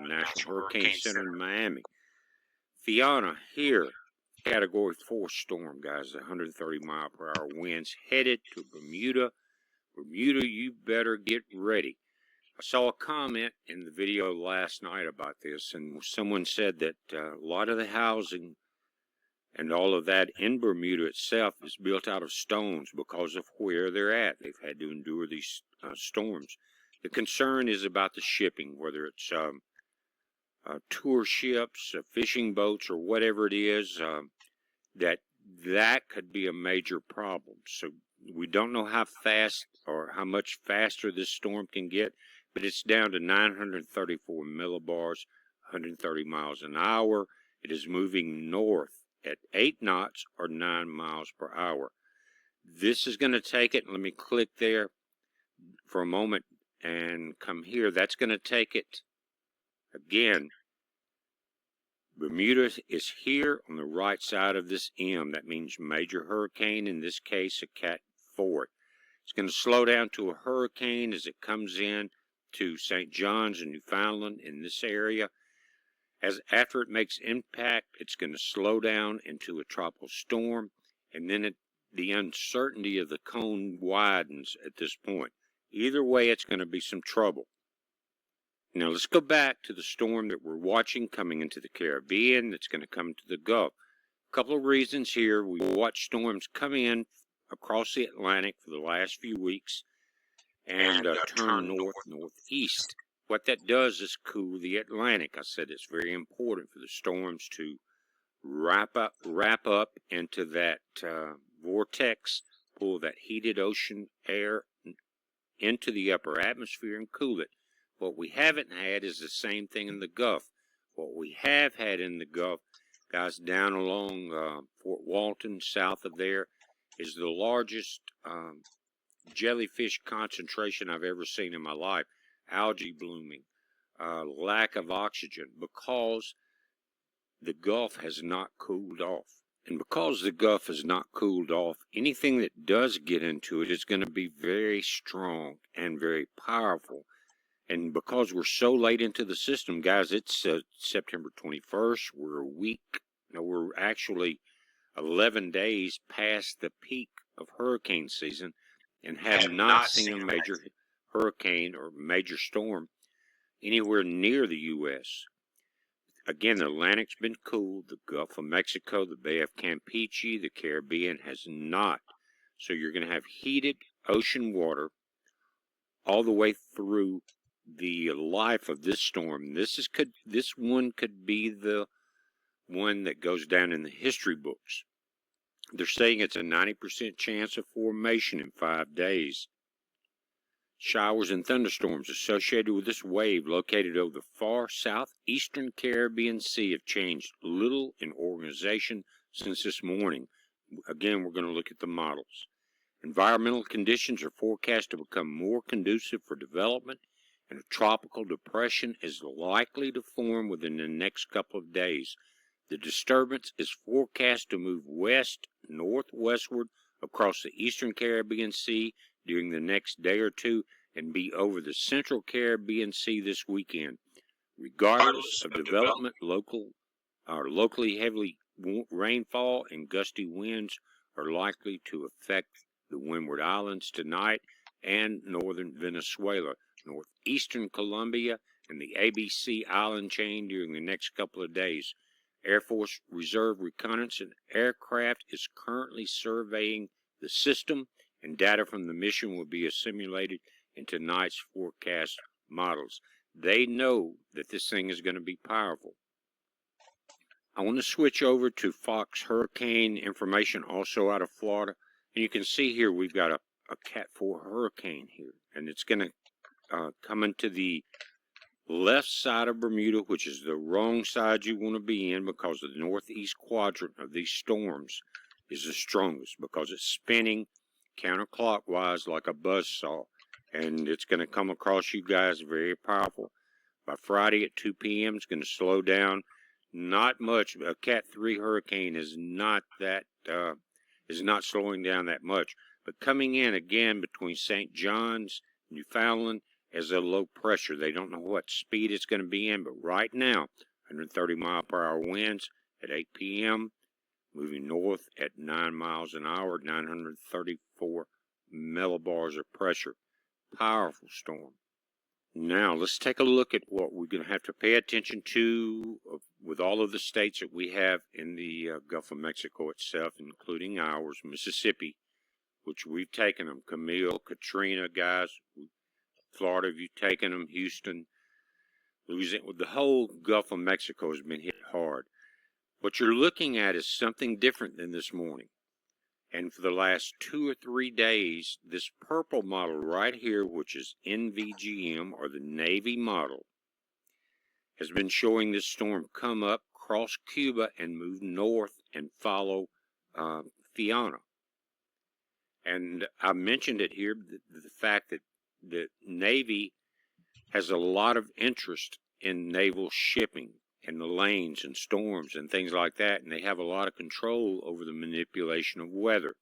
National Hurricane Center in Miami. Fiona here, Category 4 storm, guys, 130-mile-per-hour winds headed to Bermuda. Bermuda, you better get ready. I saw a comment in the video last night about this, and someone said that a lot of the housing and all of that in Bermuda itself is built out of stones because of where they're at. They've had to endure these storms. The concern is about the shipping, whether it's tour ships, fishing boats, or whatever it is, that could be a major problem. So we don't know how fast or how much faster this storm can get, but it's down to 934 millibars, 130 miles an hour. It is moving north at 8 knots or 9 miles per hour. This is going to take it. Let me click there for a moment and come here. That's going to take it again. Bermuda is here on the right side of this M. That means major hurricane, in this case a Cat 4. It's going to slow down to a hurricane as it comes in to St. John's and Newfoundland in this area. After it makes impact, it's going to slow down into a tropical storm, and then the uncertainty of the cone widens at this point. Either way, it's going to be some trouble. Now let's go back to the storm that we're watching coming into the Caribbean that's going to come to the Gulf. A couple of reasons here. We watched storms come in across the Atlantic for the last few weeks and turn northeast. What that does is cool the Atlantic. I said it's very important for the storms to wrap up into that vortex, pull that heated ocean air into the upper atmosphere and cool it. What we haven't had is the same thing in the Gulf. What we have had in the Gulf, guys, down along Fort Walton, south of there, is the largest jellyfish concentration I've ever seen in my life. Algae blooming, lack of oxygen, because the Gulf has not cooled off. And because the Gulf has not cooled off, anything that does get into it is going to be very strong and very powerful. And because we're so late into the system, guys, it's September 21st. We're actually 11 days past the peak of hurricane season and have not seen a major hurricane or major storm anywhere near the U.S. Again, the Atlantic's been cooled, the Gulf of Mexico, the Bay of Campeche, the Caribbean has not. So you're going to have heated ocean water all the way through the life of this storm. This one could be the one that goes down in the history books. They're saying it's a 90% chance of formation in 5 days. Showers and thunderstorms associated with this wave located over the far southeastern Caribbean Sea have changed little in organization since this morning. Again, we're going to look at the models. Environmental conditions are forecast to become more conducive for development, and a tropical depression is likely to form within the next couple of days. The disturbance is forecast to move west-northwestward across the eastern Caribbean Sea during the next day or two and be over the central Caribbean Sea this weekend. Regardless of development, locally heavy rainfall and gusty winds are likely to affect the Windward Islands tonight and northern Venezuela, northeastern Colombia, and the ABC island chain during the next couple of days. Air Force Reserve Reconnaissance Aircraft is currently surveying the system, and data from the mission will be assimilated into tonight's forecast models. They know that this thing is going to be powerful. I want to switch over to Fox hurricane information also out of Florida. And you can see here we've got a Cat 4 hurricane here. And it's going to come into the left side of Bermuda, which is the wrong side you want to be in, because the northeast quadrant of these storms is the strongest, because it's spinning counterclockwise like a buzzsaw. And it's going to come across you guys very powerful. By Friday at 2 p.m., it's going to slow down. Not much. A Cat 3 hurricane is not slowing down that much. But coming in again between St. John's, Newfoundland, as a low pressure. They don't know what speed it's going to be in, but right now, 130-mile-per-hour winds at 8 p.m., moving north at 9 miles an hour, 934 millibars of pressure. Powerful storm. Now, let's take a look at what we're going to have to pay attention to with all of the states that we have in the Gulf of Mexico itself, including ours, Mississippi, which we've taken them. Camille, Katrina, guys. Florida, have you taken them? Houston, Louisiana. The whole Gulf of Mexico has been hit hard. What you're looking at is something different than this morning. And for the last 2 or 3 days, this purple model right here, which is NVGM, or the Navy model, has been showing this storm come up, cross Cuba, and move north and follow Fiona. And I mentioned it here, the fact that the Navy has a lot of interest in naval shipping and the lanes and storms and things like that, and they have a lot of control over the manipulation of weather.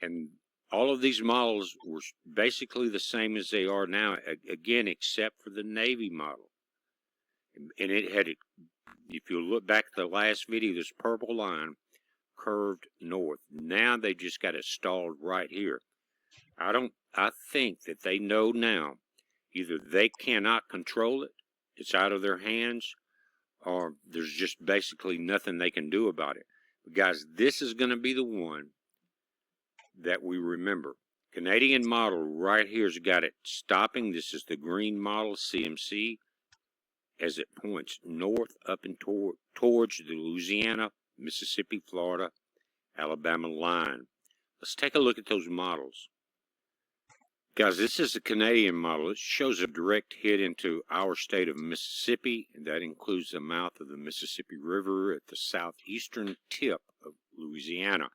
And all of these models were basically the same as they are now, again, except for the Navy model. And it had, if you look back at the last video, this purple line curved north. Now they just got it stalled right here. I think that they know now either they cannot control it, it's out of their hands, or there's just basically nothing they can do about it. But guys, this is going to be the one that we remember. Canadian model right here's got it stopping. This is the green model, CMC, as it points north up and towards the Louisiana, Mississippi, Florida, Alabama line. Let's take a look at those models. Guys, this is the Canadian model. It shows a direct hit into our state of Mississippi, and that includes the mouth of the Mississippi River at the southeastern tip of Louisiana.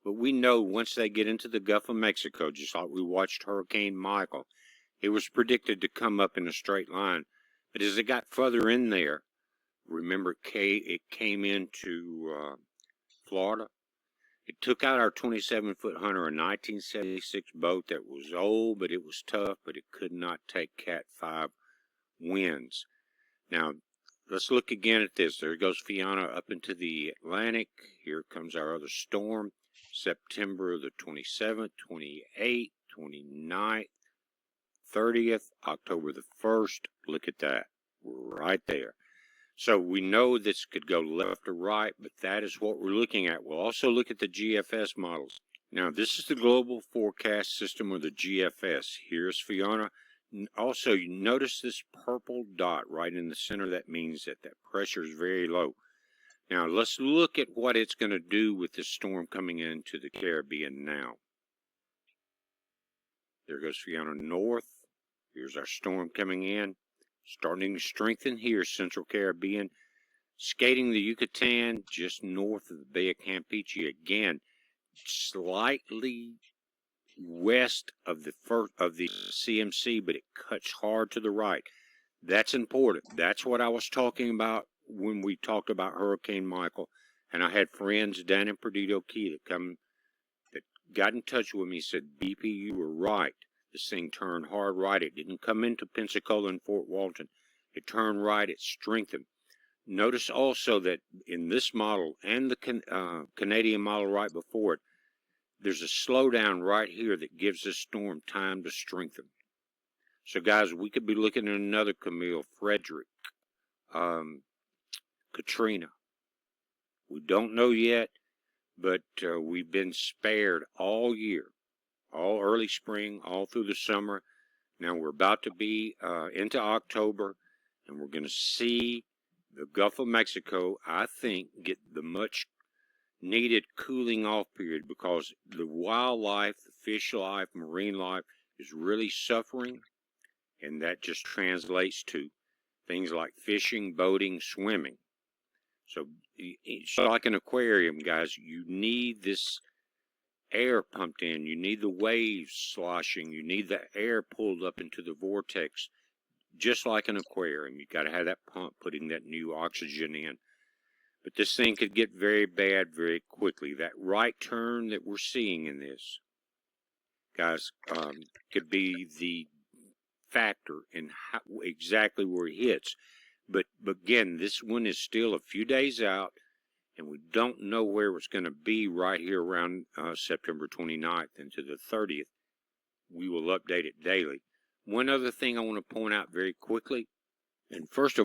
But we know once they get into the Gulf of Mexico, just like we watched Hurricane Michael, it was predicted to come up in a straight line. But as it got further in there, remember it came into Florida. It took out our 27-foot Hunter, a 1976 boat that was old, but it was tough, but it could not take Cat 5 winds. Now, let's look again at this. There goes Fiona up into the Atlantic. Here comes our other storm. September the 27th, 28th, 29th, 30th, October the 1st. Look at that, right there. So we know this could go left or right, but that is what we're looking at. We'll also look at the GFS models. Now, this is the Global Forecast System, or the GFS. Here's Fiona. Also, you notice this purple dot right in the center. That means that pressure is very low. Now, let's look at what it's going to do with this storm coming into the Caribbean now. There goes Fiona north. Here's our storm coming in. Starting to strengthen here, Central Caribbean, skating the Yucatan just north of the Bay of Campeche. Again, slightly west of the CMC, but it cuts hard to the right. That's important. That's what I was talking about when we talked about Hurricane Michael. And I had friends down in Perdido Key that got in touch with me, said, BP, you were right. This thing turned hard right. It didn't come into Pensacola and Fort Walton. It turned right. It strengthened. Notice also that in this model and the Canadian model right before it, there's a slowdown right here that gives this storm time to strengthen. So, guys, we could be looking at another Camille, Frederick, Katrina. We don't know yet, but we've been spared all year. All early spring, all through the summer. Now we're about to be into October, and we're going to see the Gulf of Mexico, I think, get the much needed cooling off period, because the wildlife, the fish life, marine life is really suffering, and that just translates to things like fishing, boating, swimming. So it's like an aquarium, guys. You need this air pumped in, you need the waves sloshing, you need the air pulled up into the vortex, just like an aquarium. You got to have that pump putting that new oxygen in. But this thing could get very bad very quickly. That right turn that we're seeing in this, guys, could be the factor in how, exactly where it hits. But again, this one is still a few days out, and we don't know where it's going to be right here around September 29th into the 30th. We will update it daily. One other thing I want to point out very quickly, and first of